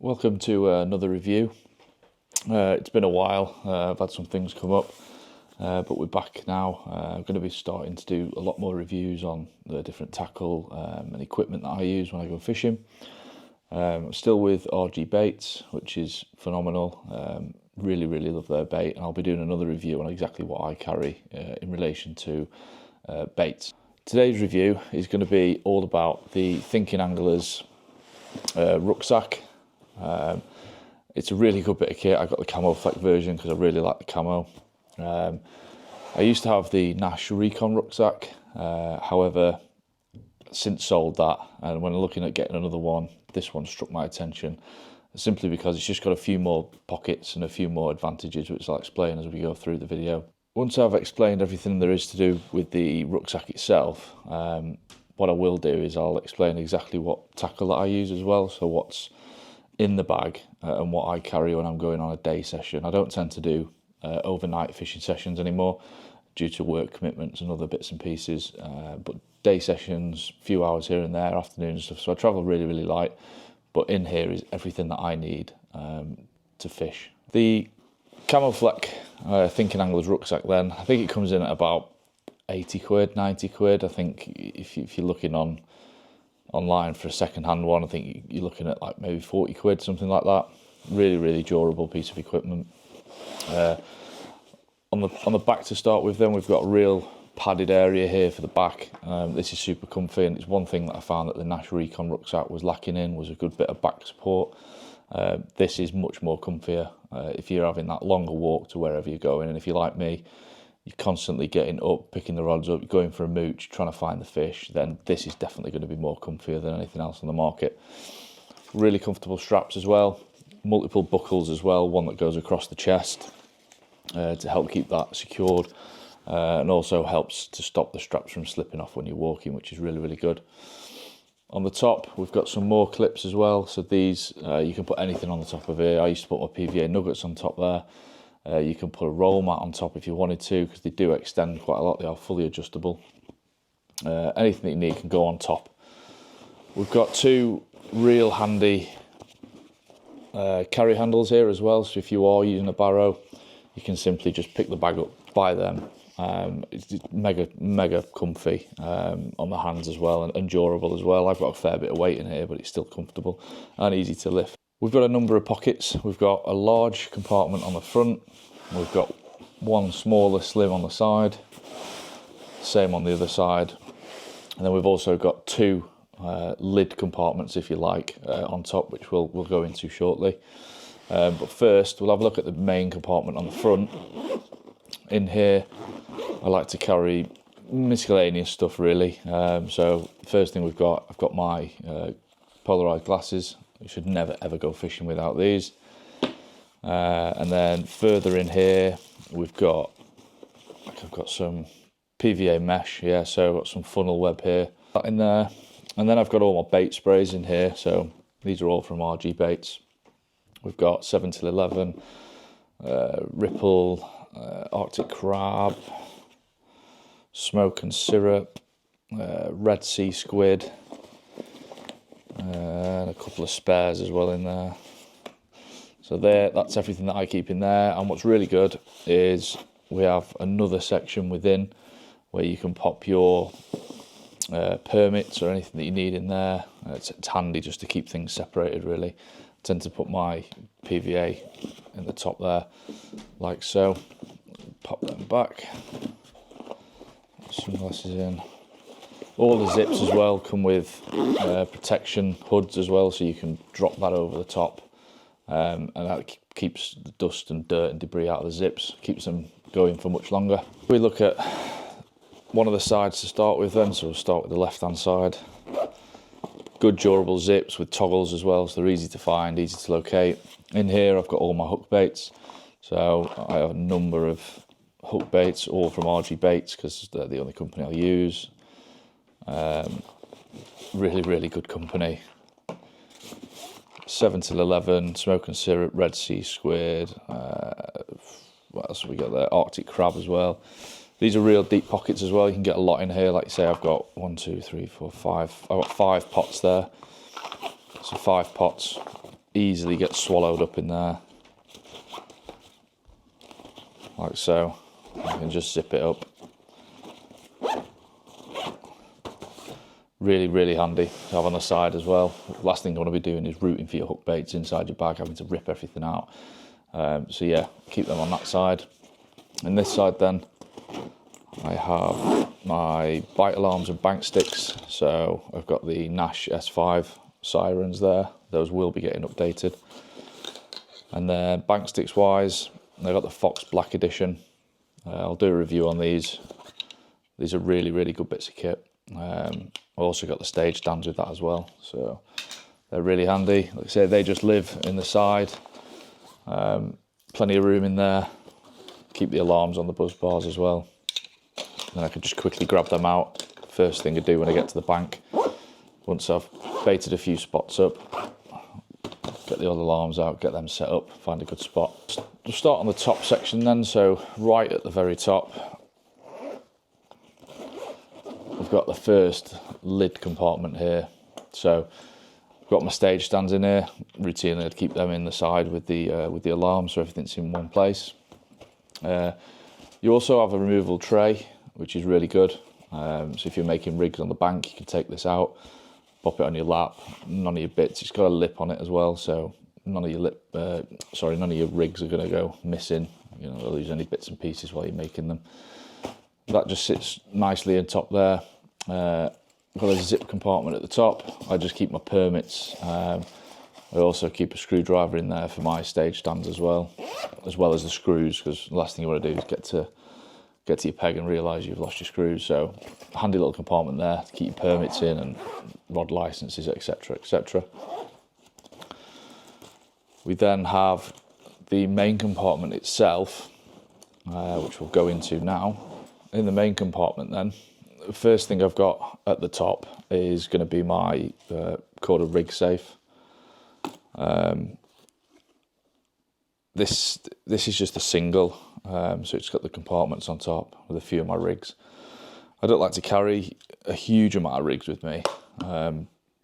Welcome to another review. It's been a while, I've had some things come up, but we're back now. I'm going to be starting to do a lot more reviews on the different tackle and equipment that I use when I go fishing. I'm still with RG Baits, which is phenomenal. Really love their bait, and I'll be doing another review on exactly what I carry in relation to baits. Today's review is going to be all about the Thinking Anglers rucksack. It's a really good bit of kit. I got the Camfleck version because I really like the camo. I used to have the Nash Recon rucksack, however, since sold that, and when looking at getting another one, this one struck my attention simply because it's just got a few more pockets and a few more advantages, which I'll explain as we go through the video. Once I've explained everything there is to do with the rucksack itself, what I will do is I'll explain exactly what tackle that I use as well, so what's in the bag and what I carry when I'm going on a day session. I don't tend to do overnight fishing sessions anymore due to work commitments and other bits and pieces, but day sessions, a few hours here and there, afternoon and stuff, so I travel really light, but in here is everything that I need to fish. The Camfleck Thinking Anglers rucksack then, I think it comes in at about 80 quid, 90 quid. I think if you're looking online for a second-hand one, I think you're looking at like maybe 40 quid, something like that. Really durable piece of equipment. On the back to start with, then we've got a real padded area here for the back. This is super comfy, and it's one thing that I found that the Nash Recon rucksack was lacking in, was a good bit of back support. This is much more comfier if you're having that longer walk to wherever you're going, and if you're like me, you're constantly getting up, picking the rods up, going for a mooch, trying to find the fish, then this is definitely going to be more comfier than anything else on the market. Really comfortable straps as well, multiple buckles as well, one that goes across the chest to help keep that secured, and also helps to stop the straps from slipping off when you're walking, which is really good. On the top, we've got some more clips as well, so these, you can put anything on the top of here. I used to put my PVA nuggets on top there. You can put a roll mat on top if you wanted to, because they do extend quite a lot. They are fully adjustable. Anything that you need can go on top. We've got two real handy carry handles here as well, so if you are using a barrow, you can simply just pick the bag up by them. It's mega comfy on the hands as well, and durable as well. I've got a fair bit of weight in here, but it's still comfortable and easy to lift. We've got a number of pockets. We've got a large compartment on the front. We've got one smaller slim on the side. Same on the other side. And then we've also got two lid compartments, if you like, on top, which we'll go into shortly. But first, we'll have a look at the main compartment on the front. In here, I like to carry miscellaneous stuff, really. So the first thing I've got my polarized glasses. You should never ever go fishing without these. And then further in here, I've got some PVA mesh, yeah, so I've got some funnel web here, that in there. And then I've got all my bait sprays in here, so these are all from RG Baits. We've got 7 till 11, Ripple, Arctic Crab, Smoke and Syrup, Red Sea Squid, and a couple of spares as well in there. So that's everything that I keep in there. And what's really good is we have another section within where you can pop your permits or anything that you need in there. It's handy just to keep things separated, really. I tend to put my PVA in the top there, like so. Pop them back. Sunglasses in. All the zips as well come with protection hoods as well, so you can drop that over the top, and that keeps the dust and dirt and debris out of the zips, keeps them going for much longer. We look at one of the sides to start with then, so we'll start with the left hand side. Good durable zips with toggles as well, so they're easy to find, easy to locate. In here I've got all my hook baits, so I have a number of hook baits, all from RG Baits because they're the only company I use. Really good company. 7 till 11, Smoke and Syrup, Red Sea Squid, what else have we got there? Arctic Crab as well. These are real deep pockets as well. You can get a lot in here. Like you say, I've got 1, 2, 3, 4, 5. I've got 5 pots there. So 5 pots easily get swallowed up in there, like so. I can just zip it up. Really, really handy to have on the side as well. Last thing you want to be doing is rooting for your hook baits inside your bag, having to rip everything out. So yeah, keep them on that side. And this side then, I have my bite alarms and bank sticks. So I've got the Nash S5 sirens there. Those will be getting updated. And then bank sticks wise, I've got the Fox Black Edition. I'll do a review on these. These are really, really good bits of kit. I've also got the stage stands with that as well, so they're really handy. Like I say, they just live in the side. Plenty of room in there. Keep the alarms on the buzz bars as well. Then I can just quickly grab them out. First thing I do when I get to the bank, once I've baited a few spots up, get the other alarms out, get them set up, find a good spot. We'll start on the top section then, so right at the very top, I've got the first lid compartment here. So I've got my stage stands in here. Routinely I'd keep them in the side with the alarm, so everything's in one place. You also have a removable tray, which is really good. So if you're making rigs on the bank, you can take this out, pop it on your lap. None of your bits. It's got a lip on it as well, so none of your none of your rigs are going to go missing. You know, they'll lose any bits and pieces while you're making them. That just sits nicely on top there. Got a zip compartment at the top. I just keep my permits. I also keep a screwdriver in there for my stage stands as well as the screws, because the last thing you want to do is get to your peg and realise you've lost your screws. So handy little compartment there to keep your permits in and rod licences, etc, etc. We then have the main compartment itself, which we'll go into now. In the main compartment then, the first thing I've got at the top is going to be my corded rig safe. This is just a single, so it's got the compartments on top with a few of my rigs. I don't like to carry a huge amount of rigs with me,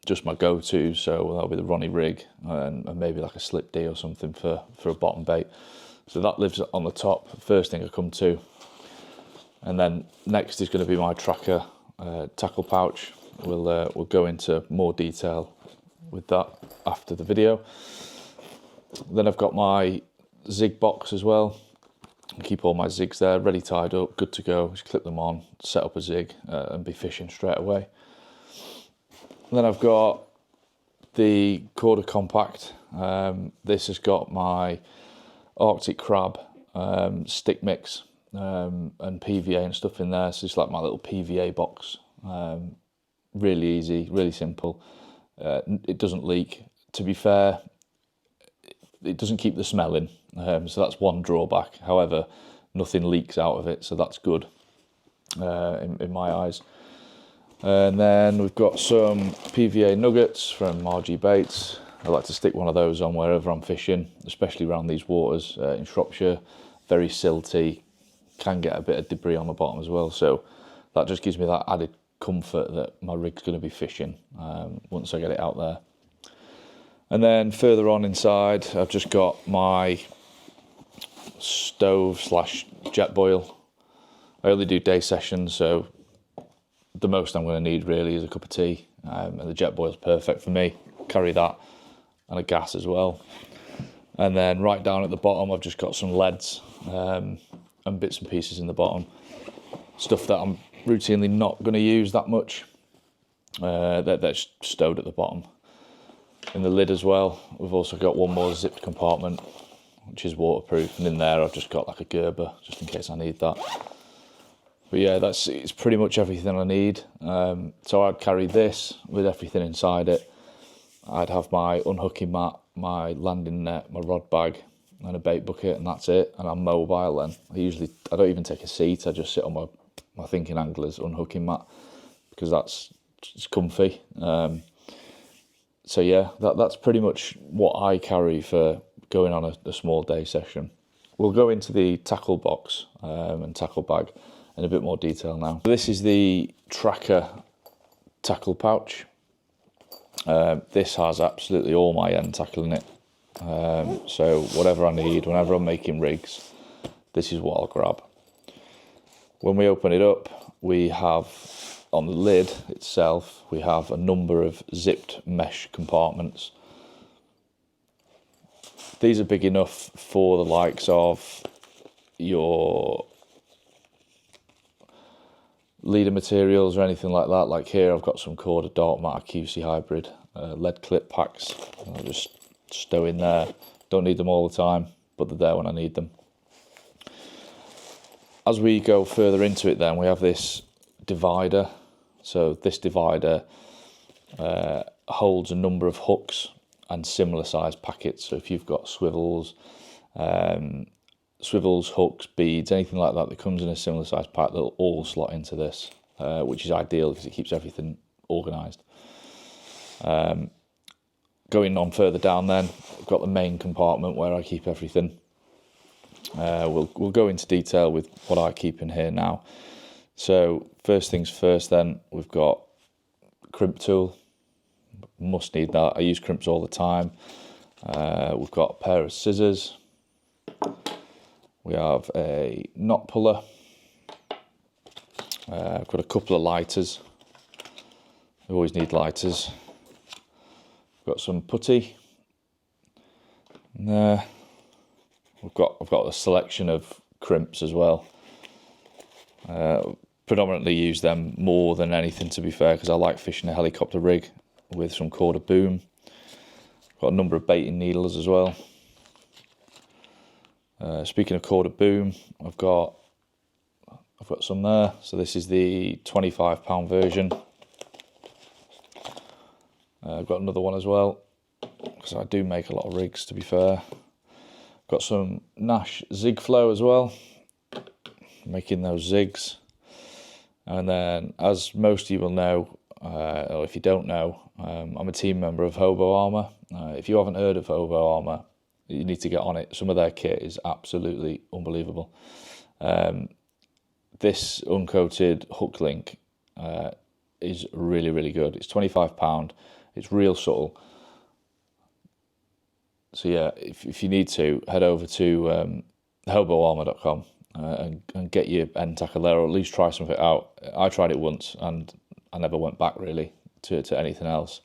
just my go-to, so that'll be the Ronnie rig and maybe like a slip D or something for a bottom bait. So that lives on the top, first thing I come to. And then next is going to be my tracker tackle pouch. We'll go into more detail with that after the video. Then I've got my zig box as well. I keep all my zigs there, ready tied up, good to go. Just clip them on, set up a zig and be fishing straight away. Then I've got the Corda Compact. This has got my Arctic Crab stick mix and PVA and stuff in there. So it's like my little PVA box. Really easy, really simple. It doesn't leak. To be fair, it doesn't keep the smell in. So that's one drawback. However, nothing leaks out of it, so that's good in my eyes. And then we've got some PVA nuggets from RG Baits. I like to stick one of those on wherever I'm fishing, especially around these waters in Shropshire. Very silty, can get a bit of debris on the bottom as well. So that just gives me that added comfort that my rig's going to be fishing once I get it out there. And then further on inside, I've just got my stove / jet boil. I only do day sessions, so the most I'm going to need really is a cup of tea, and the jet boil's perfect for me. Carry that and a gas as well. And then right down at the bottom, I've just got some leads and bits and pieces in the bottom. Stuff that I'm routinely not going to use that much. That's stowed at the bottom. In the lid as well, we've also got one more zipped compartment, which is waterproof, and in there I've just got like a Gerber, just in case I need that. But yeah, it's pretty much everything I need. So I'd carry this with everything inside it. I'd have my unhooking mat, my landing net, my rod bag, and a bait bucket, and that's it. And I'm mobile then. I don't even take a seat. I just sit on my Thinking Anglers unhooking mat, because it's comfy. So yeah, that's pretty much what I carry for going on a small day session. We'll go into the tackle box and tackle bag in a bit more detail now. This is the Tracker tackle pouch. This has absolutely all my end tackle in it. So whatever I need, whenever I'm making rigs, this is what I'll grab. When we open it up, we have on the lid itself, we have a number of zipped mesh compartments. These are big enough for the likes of your leader materials or anything like that. Like here, I've got some Corda Dark Matter QC Hybrid lead clip packs. I'll just stow in there. Don't need them all the time, but they're there when I need them. As we go further into it then, we have this divider. So this divider holds a number of hooks and similar sized packets. So if you've got swivels, hooks, beads, anything like that comes in a similar sized pack, they'll all slot into this, which is ideal because it keeps everything organised. Going on further down then, I've got the main compartment where I keep everything. We'll go into detail with what I keep in here now. So first things first then, we've got crimp tool. Must need that. I use crimps all the time. We've got a pair of scissors. We have a knot puller. I've got a couple of lighters. You always need lighters. Got some putty. And there. I've got a selection of crimps as well. Predominantly use them more than anything, to be fair, because I like fishing a helicopter rig with some Corda boom. Got a number of baiting needles as well. Speaking of Corda boom, I've got some there. So this is the 25-pound version. I've got another one as well, because I do make a lot of rigs, to be fair. Got some Nash Zig Flow as well, making those zigs. And then, as most of you will know, or if you don't know, I'm a team member of Hobo Armour. If you haven't heard of Hobo Armour, you need to get on it. Some of their kit is absolutely unbelievable. This uncoated hook link is really, really good. It's £25. It's real subtle. So yeah, if you need to, head over to hoboarmour.com and get your end tackle there, or at least try something out. I tried it once and I never went back really to anything else.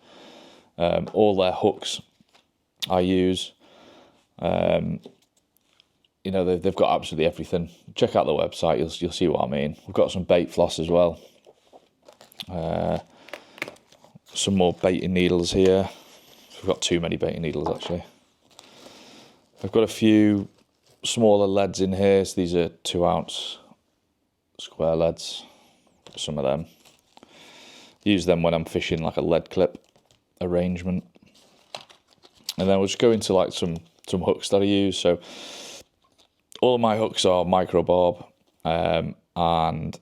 All their hooks I use. You know, they've got absolutely everything. Check out the website, you'll see what I mean. We've got some bait floss as well. Some more baiting needles here. We've got too many baiting needles actually. I've got a few smaller leads in here. So these are 2-ounce square leads. Some of them. Use them when I'm fishing like a lead clip arrangement. And then we'll just go into like some hooks that I use. So all of my hooks are micro barb, and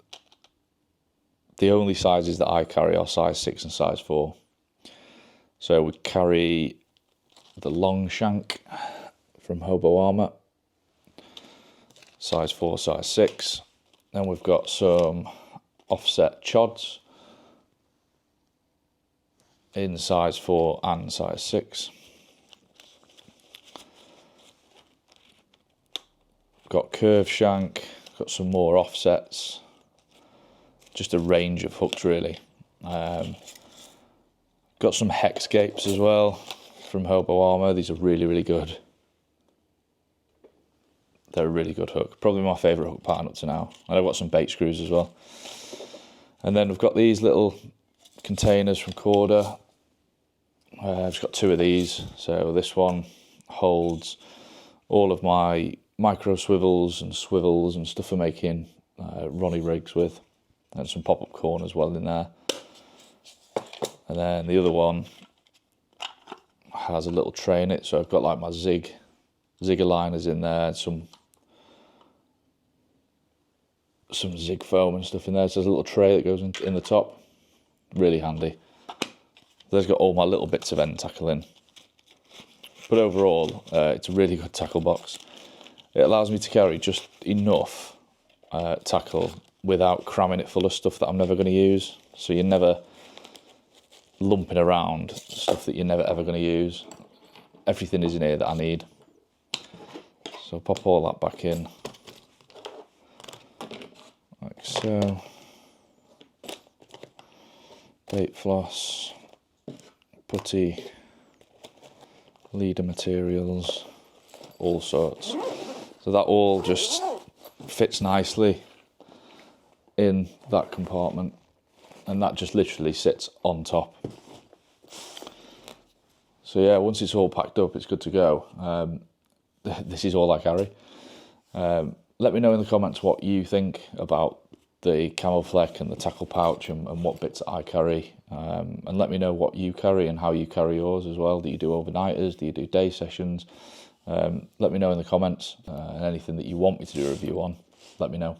the only sizes that I carry are size 6 and size 4. So we carry the long shank from Hobo Armour, size 4, size 6. Then we've got some offset chods in size 4 and size 6. Got curve shank, got some more offsets, just a range of hooks really. Got some hex gapes as well from Hobo Armour. These are really, really good. They're a really good hook. Probably my favourite hook pattern up to now. And I've got some bait screws as well. And then we've got these little containers from Corda. I've just got 2 of these. So this one holds all of my micro swivels and stuff for making Ronnie rigs with. And some pop-up corn as well in there. And then the other one has a little tray in it. So I've got like my zig aligners in there, some zig foam and stuff in there. So there's a little tray that goes in the top. Really handy. There's got all my little bits of end tackle in. But overall, it's a really good tackle box. It allows me to carry just enough tackle without cramming it full of stuff that I'm never going to use. So you're never lumping around stuff that you're never ever going to use. everything is in here that I need. So pop all that back in, like so. Bait floss, putty, leader materials, all sorts. So that all just fits nicely in that compartment, and that just literally sits on top. So yeah, once it's all packed up, it's good to go. This is all I carry. Let me know in the comments what you think about the Camfleck and the tackle pouch, and what bits I carry, and let me know what you carry and how you carry yours as well. Do you do overnighters? Do you do day sessions? Let me know in the comments, and anything that you want me to do a review on, let me know.